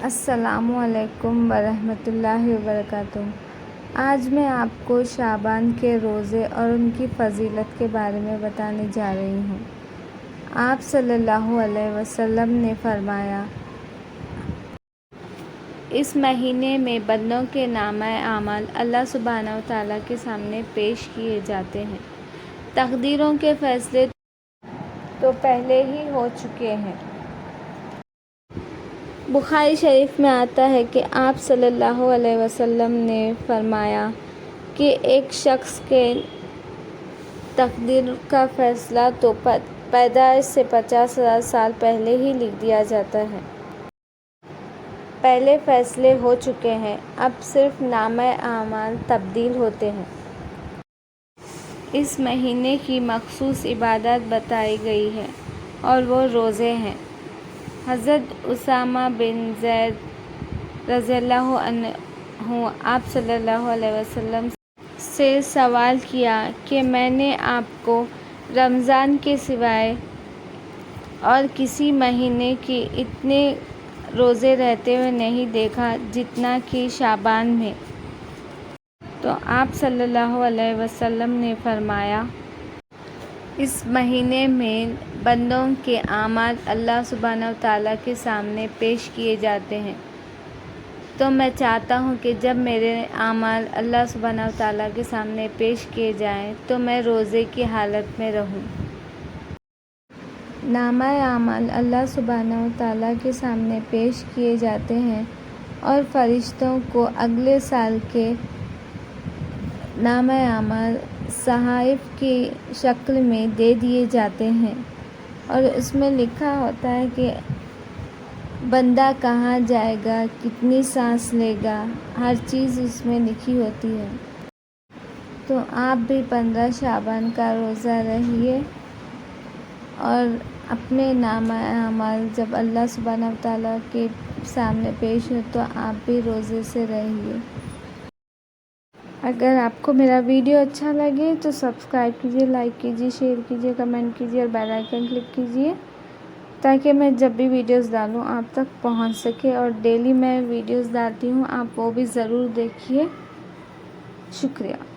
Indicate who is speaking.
Speaker 1: السلام علیکم ورحمۃ اللہ وبرکاتہ۔ آج میں آپ کو شعبان کے روزے اور ان کی فضیلت کے بارے میں بتانے جا رہی ہوں۔ آپ صلی اللہ علیہ وسلم نے فرمایا، اس مہینے میں بندوں کے نامہ اعمال اللہ سبحانہ و تعالیٰ کے سامنے پیش کیے جاتے ہیں۔ تقدیروں کے فیصلے تو پہلے ہی ہو چکے ہیں۔ بخاری شریف میں آتا ہے کہ آپ صلی اللہ علیہ وسلم نے فرمایا کہ ایک شخص کے تقدیر کا فیصلہ تو پیدائش سے 50,000 سال پہلے ہی لکھ دیا جاتا ہے۔ پہلے فیصلے ہو چکے ہیں، اب صرف نامہ اعمال تبدیل ہوتے ہیں۔ اس مہینے کی مخصوص عبادت بتائی گئی ہے اور وہ روزے ہیں۔ حضرت اسامہ بن زید رضی اللہ عنہ آپ صلی اللہ علیہ وسلم سے سوال کیا کہ میں نے آپ کو رمضان کے سوائے اور کسی مہینے کے اتنے روزے رہتے ہوئے نہیں دیکھا جتنا کہ شعبان میں۔ تو آپ صلی اللہ علیہ وسلم نے فرمایا، اس مہینے میں بندوں کے اعمال اللہ سبحانہ و تعالیٰ کے سامنے پیش کیے جاتے ہیں، تو میں چاہتا ہوں کہ جب میرے اعمال اللہ سبحانہ و تعالیٰ کے سامنے پیش کیے جائیں تو میں روزے کی حالت میں رہوں۔ نامہ اعمال اللہ سبحانہ و تعالیٰ کے سامنے پیش کیے جاتے ہیں اور فرشتوں کو اگلے سال کے نامہ اعمال صحائف کی شکل میں دے دیے جاتے ہیں، اور اس میں لکھا ہوتا ہے کہ بندہ کہاں جائے گا، کتنی سانس لے گا، ہر چیز اس میں لکھی ہوتی ہے۔ تو آپ بھی 15 شعبان کا روزہ رہیے اور اپنے نامہ اعمال جب اللہ سبحانہ و تعالیٰ کے سامنے پیش ہو تو آپ بھی روزے سے رہیے۔ اگر آپ کو میرا ویڈیو اچھا لگے تو سبسکرائب کیجیے، لائک کیجیے، شیئر کیجیے، کمنٹ کیجیے اور بیل آئیکن کلک کیجیے تاکہ میں جب بھی ویڈیوز ڈالوں آپ تک پہنچ سکے، اور ڈیلی میں ویڈیوز ڈالتی ہوں، آپ وہ بھی ضرور دیکھیے۔ شکریہ۔